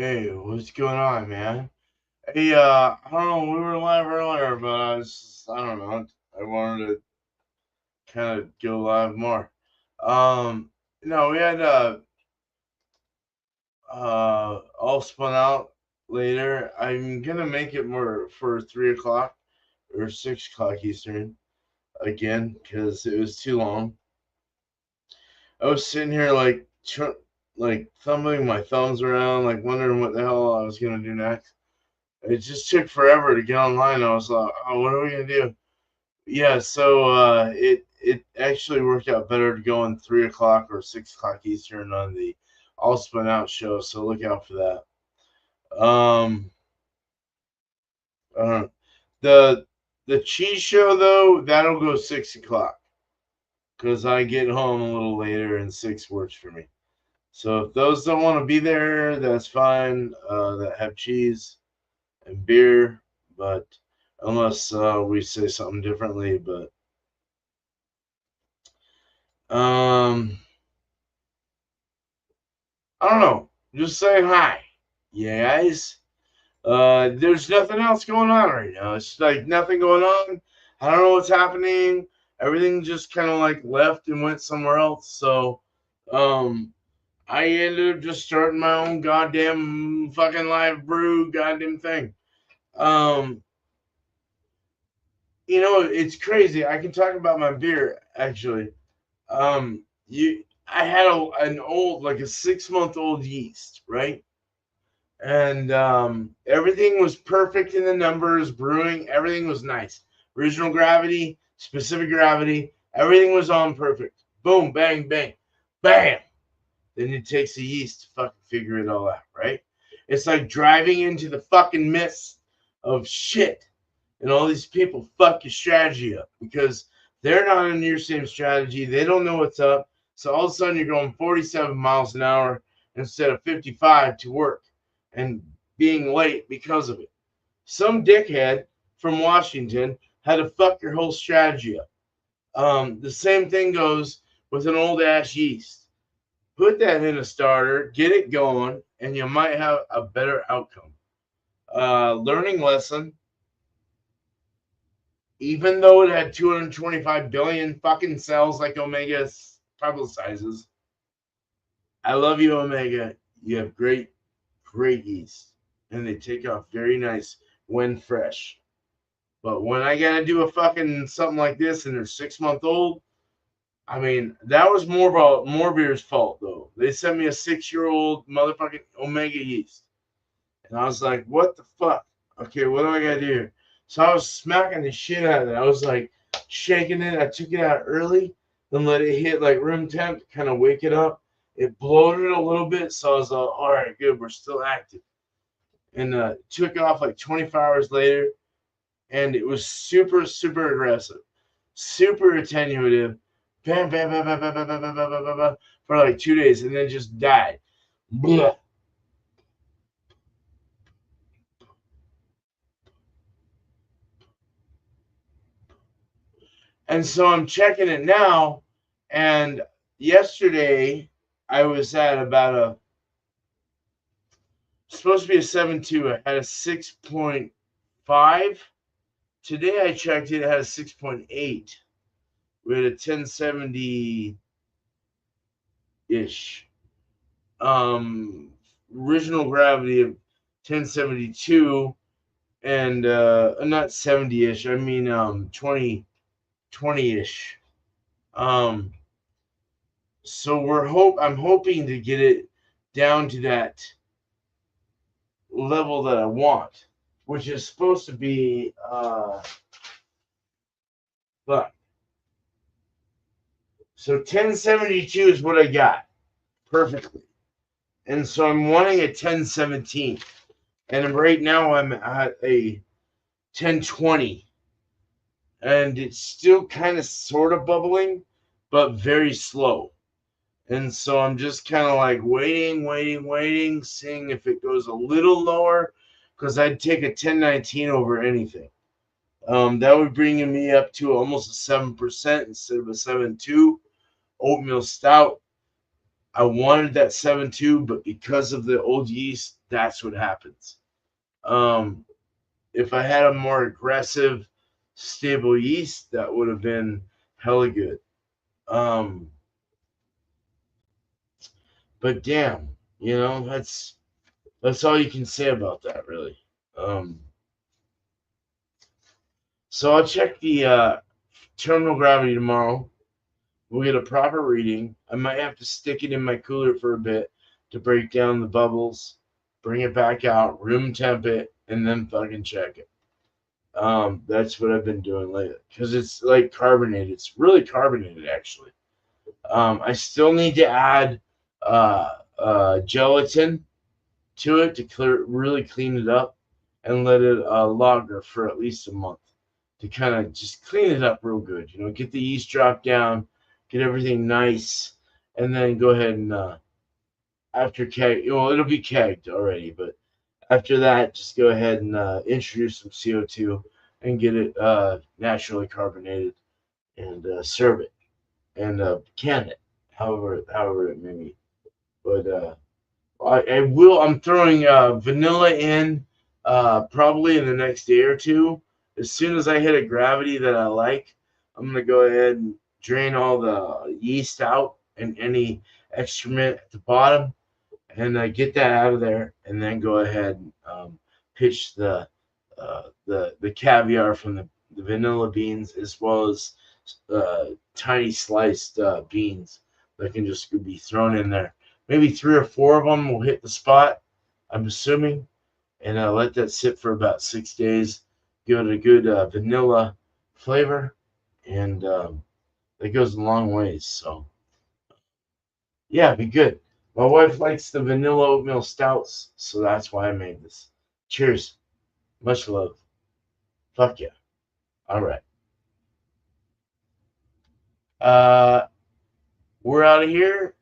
Hey, what's going on, man? Hey, I don't know, we were live earlier, but I don't know, I wanted to kind of go live more. Um, no, we had, all spun out later. I'm gonna make it more for 3 o'clock or 6 o'clock Eastern again, because it was too long. I was sitting here like thumbing my thumbs around, like wondering what the hell I was gonna do next. It just took forever to get online. I was like, oh, what are we gonna do? Yeah, so it actually worked out better to go on 3 o'clock or 6 o'clock Eastern on the All Spun Out show. So look out for that. Uh, the the cheese show though, that'll go 6 o'clock because I get home a little later and 6 works for me. So if those don't want to be there, that's fine. That have cheese and beer, but unless we say something differently. But um, I don't know. Just say hi, yeah, guys. There's nothing else going on right now. It's like nothing going on. I don't know what's happening. Everything just kind of like left and went somewhere else. So, um, I ended up just starting my own goddamn fucking live brew goddamn thing. Um, it's crazy. I can talk about my beer actually. I had an old, like a 6 month old yeast, right? And everything was perfect in the numbers, brewing, everything was nice. Original gravity, specific gravity, everything was on perfect. Boom, bang, bang, bam. Then it takes the yeast to fucking figure it all out, right? It's like driving into the fucking mist of shit, and all these people fuck your strategy up because they're not on your same strategy. They don't know what's up. So all of a sudden you're going 47 miles an hour instead of 55 to work and being late because of it. Some dickhead from Washington had to fuck your whole strategy up. The same thing goes with an old ash yeast. Put that in a starter, get it going, and you might have a better outcome. Learning lesson, even though it had 225 billion fucking cells like Omega publicizes. I love you, Omega. You have great, great yeast, and they take off very nice when fresh. But when I gotta do a fucking something like this and they're 6 month old, I mean that was more beer's fault though. They sent me a 6 year old motherfucking Omega yeast, and I was like, what the fuck? Okay, what do I gotta do? So I was smacking the shit out of it. I was like shaking it. I took it out early, then let it hit like room temp to kind of wake it up. It bloated a little bit, so I was like, all right, good, we're still active. And took off like 24 hours later, and it was super, super aggressive, super attenuative. Bam, bam, bam, bam, bam, bam, bam, bam, bam, bam, bam, for like 2 days, and then just died. Blah. And so I'm checking it now. And yesterday I was at about supposed to be a 7.2. I had a 6.5. Today I checked it, it had a 6.8. We had a 1070 ish. Um, Original gravity of 1072 and not 70 ish. I mean 20 ish. Um, so I'm hoping to get it down to that level that I want, which is supposed to be but so 1072 is what I got perfectly. And so I'm wanting a 1017. And right now I'm at a 1020. And it's still kind of sort of bubbling, but very slow. And so I'm just kind of like waiting, seeing if it goes a little lower, because I'd take a 1019 over anything. That would bring me up to almost a 7% instead of a 7.2 oatmeal stout. I wanted that 7.2, but because of the old yeast, that's what happens. If I had a more aggressive, stable yeast, that would have been hella good. But damn, that's all you can say about that, really. So I'll check the terminal gravity tomorrow. We'll get a proper reading. I might have to stick it in my cooler for a bit to break down the bubbles, bring it back out, room temp it, and then fucking check it. That's what I've been doing lately because it's like carbonated. It's really carbonated, actually. I still need to add gelatin to it to really clean it up and let it lager for at least a month to kind of just clean it up real good. Get the yeast drop down, get everything nice, and then go ahead and after keg, it'll be kegged already, but after that, just go ahead and introduce some CO2 and get it naturally carbonated and serve it and can it, however it may be. But I will. I'm throwing vanilla in probably in the next day or two. As soon as I hit a gravity that I like, I'm gonna go ahead and drain all the yeast out and any excrement at the bottom, and get that out of there, and then go ahead and pitch the caviar from the vanilla beans as well as tiny sliced beans that can just be thrown in there. Maybe 3 or 4 of them will hit the spot, I'm assuming, and let that sit for about 6 days. Give it a good vanilla flavor, and that goes a long ways. So, yeah, be good. My wife likes the vanilla oatmeal stouts, so that's why I made this. Cheers. Much love. Fuck yeah. All right. Uh, we're out of here.